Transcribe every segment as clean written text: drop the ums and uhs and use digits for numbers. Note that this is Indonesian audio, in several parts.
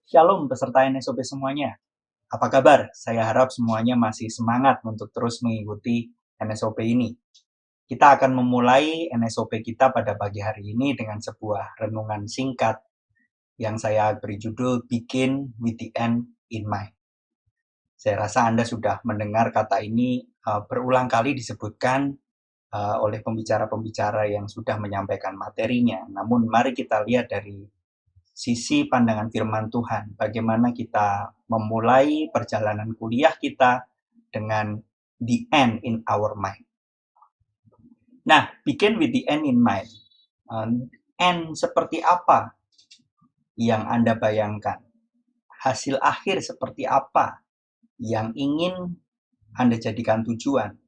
Shalom peserta NSOP semuanya. Apa kabar? Saya harap semuanya masih semangat untuk terus mengikuti NSOP ini. Kita akan memulai NSOP kita pada pagi hari ini dengan sebuah renungan singkat yang saya beri judul Begin with the End in Mind. Saya rasa Anda sudah mendengar kata ini berulang kali disebutkan oleh pembicara-pembicara yang sudah menyampaikan materinya. Namun mari kita lihat dari sisi pandangan firman Tuhan, bagaimana kita memulai perjalanan kuliah kita dengan the end in our mind. Nah, begin with the end in mind. End seperti apa yang Anda bayangkan? Hasil akhir seperti apa yang ingin Anda jadikan tujuan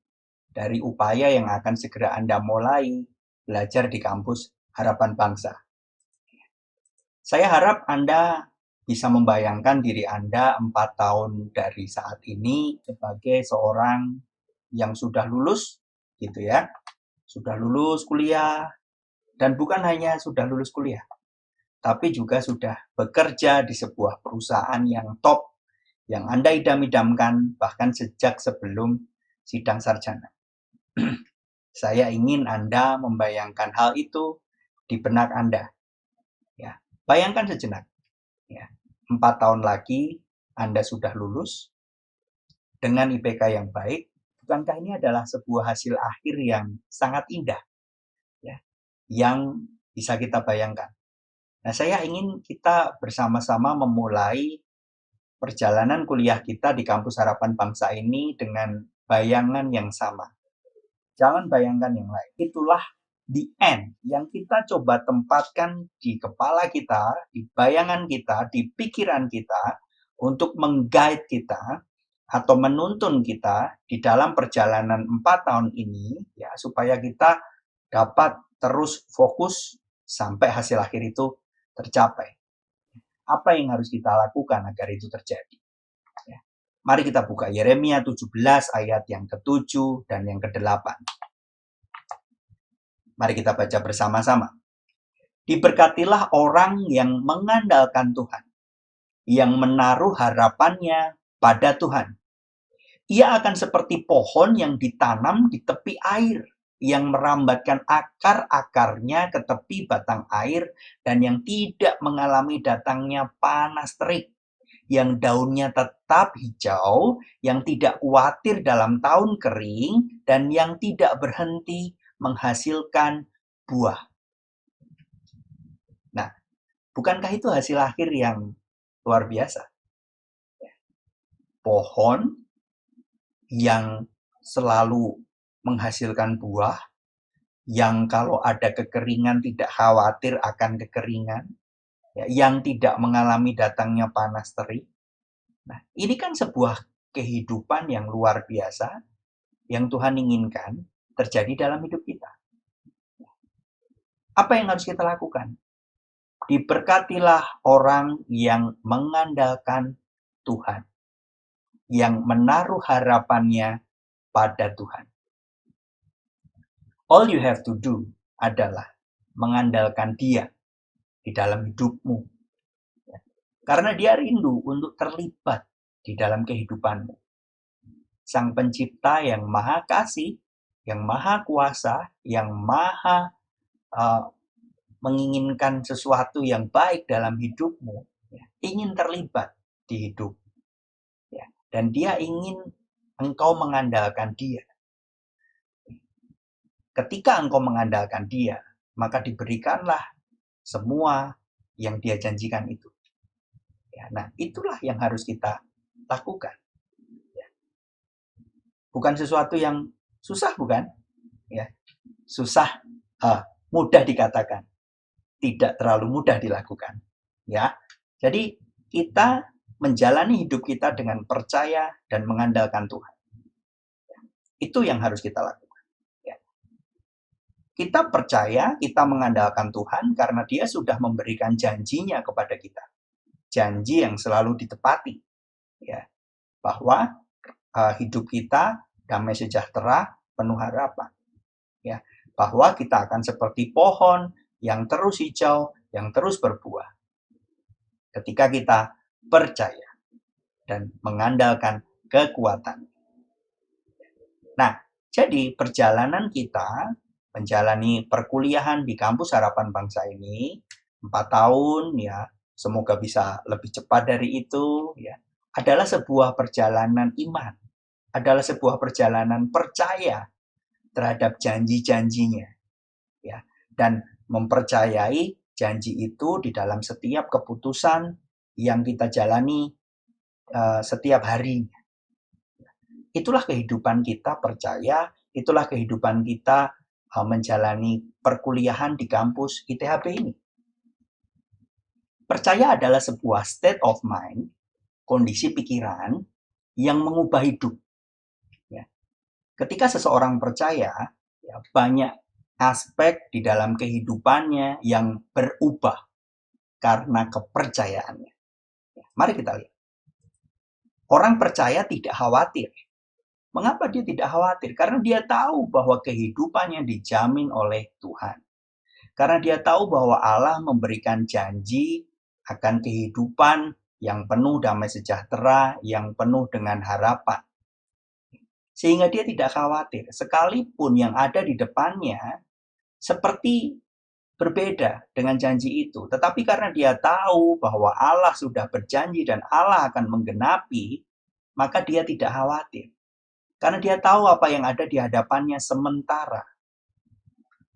dari upaya yang akan segera Anda mulai belajar di kampus Harapan Bangsa? Saya harap Anda bisa membayangkan diri Anda 4 tahun dari saat ini sebagai seorang yang sudah lulus, gitu ya. Sudah lulus kuliah, dan bukan hanya sudah lulus kuliah, tapi juga sudah bekerja di sebuah perusahaan yang top, yang Anda idam-idamkan bahkan sejak sebelum sidang sarjana. Saya ingin Anda membayangkan hal itu di benak Anda. Ya, bayangkan sejenak. Ya, 4 tahun lagi Anda sudah lulus dengan IPK yang baik. Bukankah ini adalah sebuah hasil akhir yang sangat indah, ya, yang bisa kita bayangkan. Nah, saya ingin kita bersama-sama memulai perjalanan kuliah kita di kampus Harapan Bangsa ini dengan bayangan yang sama. Jangan bayangkan yang lain. Itulah the end yang kita coba tempatkan di kepala kita, di bayangan kita, di pikiran kita untuk meng-guide kita atau menuntun kita di dalam perjalanan 4 tahun ini, ya, supaya kita dapat terus fokus sampai hasil akhir itu tercapai. Apa yang harus kita lakukan agar itu terjadi? Ya. Mari kita buka Yeremia 17 ayat yang ke-7 dan yang ke-8. Mari kita baca bersama-sama. Diberkatilah orang yang mengandalkan Tuhan, yang menaruh harapannya pada Tuhan. Ia akan seperti pohon yang ditanam di tepi air, yang merambatkan akar-akarnya ke tepi batang air, dan yang tidak mengalami datangnya panas terik, yang daunnya tetap hijau, yang tidak khawatir dalam tahun kering, dan yang tidak berhenti menghasilkan buah. Nah, bukankah itu hasil akhir yang luar biasa? Pohon yang selalu menghasilkan buah, yang kalau ada kekeringan tidak khawatir akan kekeringan, ya, yang tidak mengalami datangnya panas terik. Nah, ini kan sebuah kehidupan yang luar biasa yang Tuhan inginkan terjadi dalam hidup kita. Apa yang harus kita lakukan? Diberkatilah orang yang mengandalkan Tuhan, yang menaruh harapannya pada Tuhan. All you have to do adalah mengandalkan Dia di dalam hidupmu. Karena Dia rindu untuk terlibat di dalam kehidupanmu. Sang Pencipta yang Maha Kasih, yang Maha Kuasa, yang Maha menginginkan sesuatu yang baik dalam hidupmu, ya, ingin terlibat di hidup, ya, dan Dia ingin engkau mengandalkan Dia. Ketika engkau mengandalkan Dia, maka diberikanlah semua yang Dia janjikan itu. Ya, nah, itulah yang harus kita lakukan. Ya. Bukan sesuatu yang susah, bukan? Ya, susah, mudah dikatakan, tidak terlalu mudah dilakukan. Ya, jadi kita menjalani hidup kita dengan percaya dan mengandalkan Tuhan. Itu yang harus kita lakukan. Kita percaya, kita mengandalkan Tuhan karena Dia sudah memberikan janjinya kepada kita. Janji yang selalu ditepati. Ya, bahwa hidup kita damai sejahtera, penuh harapan. Ya, bahwa kita akan seperti pohon yang terus hijau, yang terus berbuah. Ketika kita percaya dan mengandalkan kekuatan. Nah, jadi perjalanan kita menjalani perkuliahan di kampus Harapan Bangsa ini 4 tahun ya, semoga bisa lebih cepat dari itu ya, adalah sebuah perjalanan iman, adalah sebuah perjalanan percaya terhadap janji-janjinya ya, dan mempercayai janji itu di dalam setiap keputusan yang kita jalani setiap harinya. Itulah kehidupan kita percaya, itulah kehidupan kita menjalani perkuliahan di kampus ITHB ini. Percaya adalah sebuah state of mind, kondisi pikiran yang mengubah hidup. Ya. Ketika seseorang percaya, ya, banyak aspek di dalam kehidupannya yang berubah karena kepercayaannya. Ya, mari kita lihat. Orang percaya tidak khawatir. Mengapa dia tidak khawatir? Karena dia tahu bahwa kehidupannya dijamin oleh Tuhan. Karena dia tahu bahwa Allah memberikan janji akan kehidupan yang penuh damai sejahtera, yang penuh dengan harapan. Sehingga dia tidak khawatir. Sekalipun yang ada di depannya seperti berbeda dengan janji itu. Tetapi karena dia tahu bahwa Allah sudah berjanji dan Allah akan menggenapi, maka dia tidak khawatir. Karena dia tahu apa yang ada di hadapannya sementara.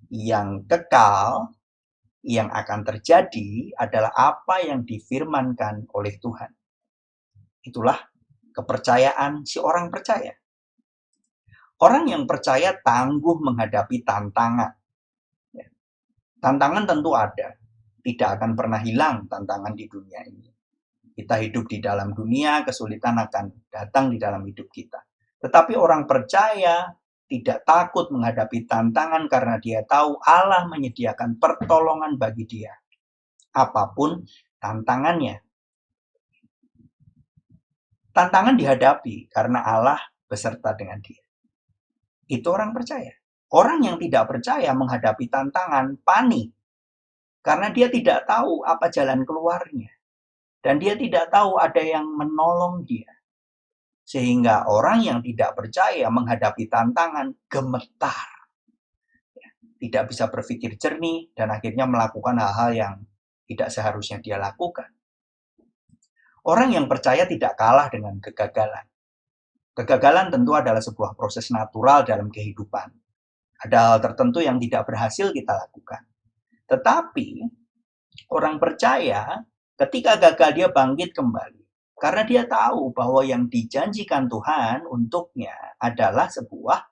Yang kekal, yang akan terjadi adalah apa yang difirmankan oleh Tuhan. Itulah kepercayaan si orang percaya. Orang yang percaya tangguh menghadapi tantangan. Tantangan tentu ada. Tidak akan pernah hilang tantangan di dunia ini. Kita hidup di dalam dunia, kesulitan akan datang di dalam hidup kita. Tetapi orang percaya tidak takut menghadapi tantangan karena dia tahu Allah menyediakan pertolongan bagi dia. Apapun tantangannya. Tantangan dihadapi karena Allah beserta dengan dia. Itu orang percaya. Orang yang tidak percaya menghadapi tantangan panik. Karena dia tidak tahu apa jalan keluarnya. Dan dia tidak tahu ada yang menolong dia. Sehingga orang yang tidak percaya menghadapi tantangan gemetar. Tidak bisa berpikir jernih dan akhirnya melakukan hal-hal yang tidak seharusnya dia lakukan. Orang yang percaya tidak kalah dengan kegagalan. Kegagalan tentu adalah sebuah proses natural dalam kehidupan. Ada hal tertentu yang tidak berhasil kita lakukan. Tetapi orang percaya ketika gagal dia bangkit kembali. Karena dia tahu bahwa yang dijanjikan Tuhan untuknya adalah sebuah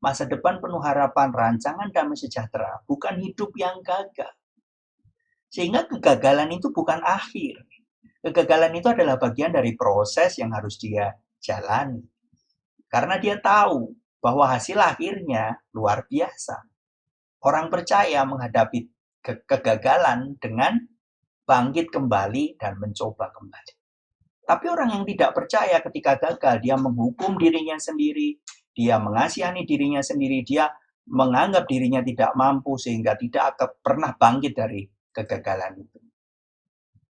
masa depan penuh harapan, rancangan damai sejahtera, bukan hidup yang gagal. Sehingga kegagalan itu bukan akhir. Kegagalan itu adalah bagian dari proses yang harus dia jalani. Karena dia tahu bahwa hasil akhirnya luar biasa. Orang percaya menghadapi kegagalan dengan bangkit kembali dan mencoba kembali. Tapi orang yang tidak percaya ketika gagal, dia menghukum dirinya sendiri, dia mengasihani dirinya sendiri, dia menganggap dirinya tidak mampu sehingga tidak akan pernah bangkit dari kegagalan itu.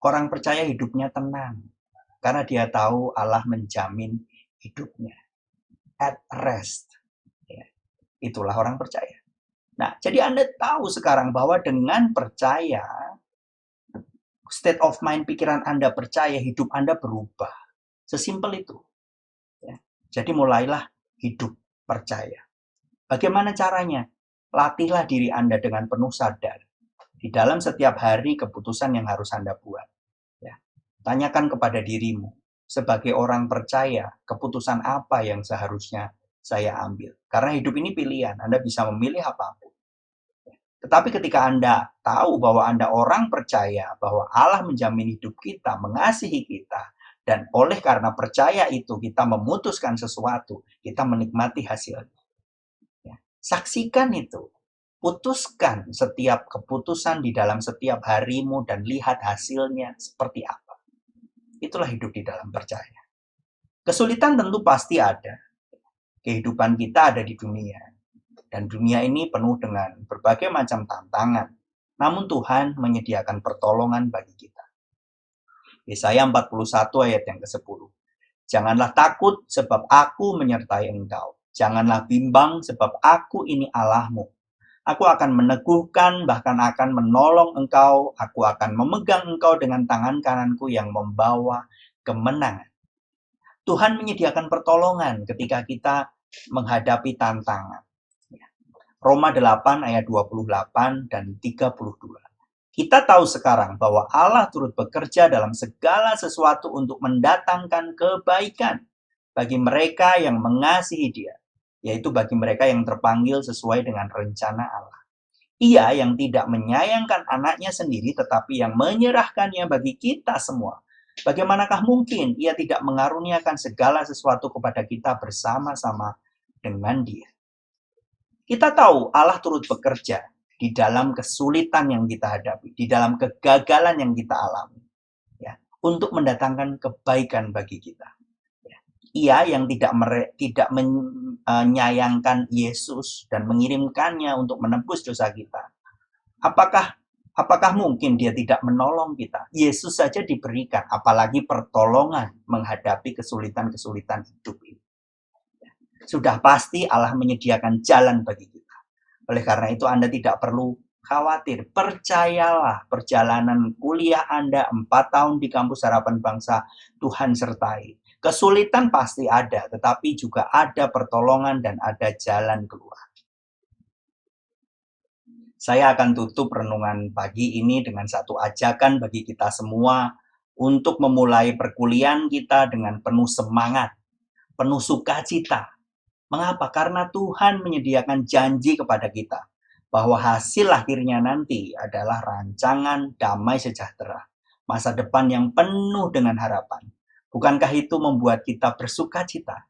Orang percaya hidupnya tenang, karena dia tahu Allah menjamin hidupnya. At rest. Ya, itulah orang percaya. Nah, jadi Anda tahu sekarang bahwa dengan percaya, state of mind pikiran Anda percaya, hidup Anda berubah. Sesimpel itu. Ya. Jadi mulailah hidup percaya. Bagaimana caranya? Latihlah diri Anda dengan penuh sadar. Di dalam setiap hari keputusan yang harus Anda buat. Ya. Tanyakan kepada dirimu, sebagai orang percaya, keputusan apa yang seharusnya saya ambil? Karena hidup ini pilihan, Anda bisa memilih apapun. Tetapi ketika Anda tahu bahwa Anda orang percaya, bahwa Allah menjamin hidup kita, mengasihi kita, dan oleh karena percaya itu kita memutuskan sesuatu, kita menikmati hasilnya. Ya. Saksikan itu. Putuskan setiap keputusan di dalam setiap harimu dan lihat hasilnya seperti apa. Itulah hidup di dalam percaya. Kesulitan tentu pasti ada. Kehidupan kita ada di dunia. Dan dunia ini penuh dengan berbagai macam tantangan. Namun Tuhan menyediakan pertolongan bagi kita. Yesaya 41 ayat yang ke-10. Janganlah takut sebab aku menyertai engkau. Janganlah bimbang sebab aku ini Allahmu. Aku akan meneguhkan, bahkan akan menolong engkau. Aku akan memegang engkau dengan tangan kananku yang membawa kemenangan. Tuhan menyediakan pertolongan ketika kita menghadapi tantangan. Roma 8 ayat 28 dan 32. Kita tahu sekarang bahwa Allah turut bekerja dalam segala sesuatu untuk mendatangkan kebaikan bagi mereka yang mengasihi Dia, yaitu bagi mereka yang terpanggil sesuai dengan rencana Allah. Ia yang tidak menyayangkan anaknya sendiri, tetapi yang menyerahkannya bagi kita semua. Bagaimanakah mungkin Ia tidak mengaruniakan segala sesuatu kepada kita bersama-sama dengan Dia? Kita tahu Allah turut bekerja di dalam kesulitan yang kita hadapi, di dalam kegagalan yang kita alami, ya, untuk mendatangkan kebaikan bagi kita. Ya. Ia yang tidak menyayangkan Yesus dan mengirimkannya untuk menebus dosa kita. Apakah mungkin Dia tidak menolong kita? Yesus saja diberikan, apalagi pertolongan menghadapi kesulitan-kesulitan hidup ini. Sudah pasti Allah menyediakan jalan bagi kita. Oleh karena itu Anda tidak perlu khawatir. Percayalah, perjalanan kuliah Anda 4 tahun di kampus Harapan Bangsa, Tuhan sertai. Kesulitan pasti ada, tetapi juga ada pertolongan dan ada jalan keluar. Saya akan tutup renungan pagi ini dengan satu ajakan bagi kita semua untuk memulai perkuliahan kita dengan penuh semangat, penuh sukacita. Mengapa? Karena Tuhan menyediakan janji kepada kita bahwa hasil akhirnya nanti adalah rancangan damai sejahtera, masa depan yang penuh dengan harapan. Bukankah itu membuat kita bersukacita?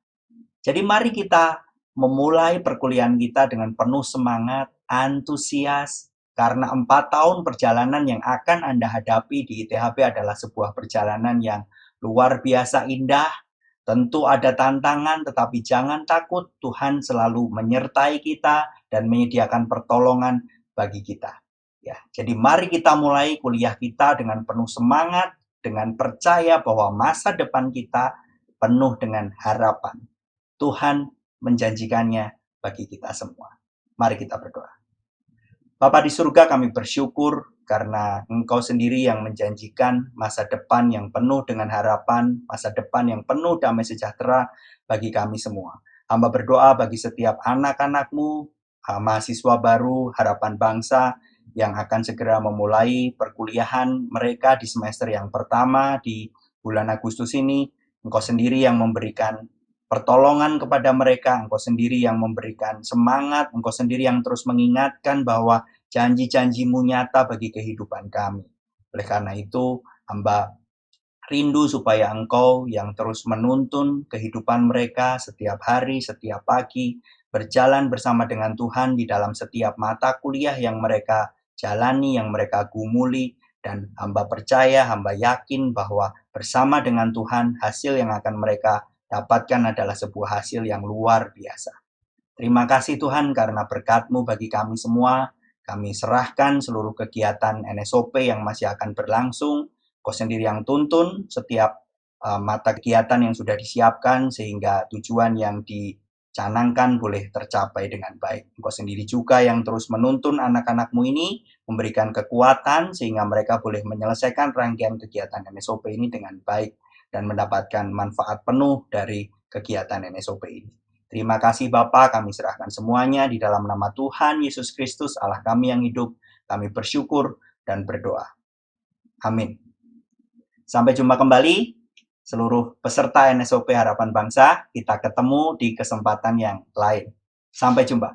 Jadi mari kita memulai perkuliahan kita dengan penuh semangat, antusias, karena 4 tahun perjalanan yang akan Anda hadapi di ITHB adalah sebuah perjalanan yang luar biasa indah. Tentu ada tantangan, tetapi jangan takut. Tuhan selalu menyertai kita dan menyediakan pertolongan bagi kita. Ya, jadi mari kita mulai kuliah kita dengan penuh semangat, dengan percaya bahwa masa depan kita penuh dengan harapan. Tuhan menjanjikannya bagi kita semua. Mari kita berdoa. Bapa di surga, kami bersyukur karena Engkau sendiri yang menjanjikan masa depan yang penuh dengan harapan, masa depan yang penuh damai sejahtera bagi kami semua. Hamba berdoa bagi setiap anak-anak-Mu, mahasiswa baru, harapan bangsa, yang akan segera memulai perkuliahan mereka di semester yang pertama di bulan Agustus ini. Engkau sendiri yang memberikan pertolongan kepada mereka, Engkau sendiri yang memberikan semangat, Engkau sendiri yang terus mengingatkan bahwa janji-janji-Mu nyata bagi kehidupan kami. Oleh karena itu, hamba rindu supaya Engkau yang terus menuntun kehidupan mereka setiap hari, setiap pagi, berjalan bersama dengan Tuhan di dalam setiap mata kuliah yang mereka jalani, yang mereka gumuli, dan hamba percaya, hamba yakin bahwa bersama dengan Tuhan, hasil yang akan mereka dapatkan adalah sebuah hasil yang luar biasa. Terima kasih Tuhan karena berkat-Mu bagi kami semua. Kami serahkan seluruh kegiatan NSOP yang masih akan berlangsung. Kau sendiri yang tuntun setiap mata kegiatan yang sudah disiapkan sehingga tujuan yang dicanangkan boleh tercapai dengan baik. Engkau sendiri juga yang terus menuntun anak-anak-Mu ini, memberikan kekuatan sehingga mereka boleh menyelesaikan rangkaian kegiatan NSOP ini dengan baik dan mendapatkan manfaat penuh dari kegiatan NSOP ini. Terima kasih Bapa, kami serahkan semuanya di dalam nama Tuhan Yesus Kristus, Allah kami yang hidup. Kami bersyukur dan berdoa. Amin. Sampai jumpa kembali seluruh peserta NSOP Harapan Bangsa. Kita ketemu di kesempatan yang lain. Sampai jumpa.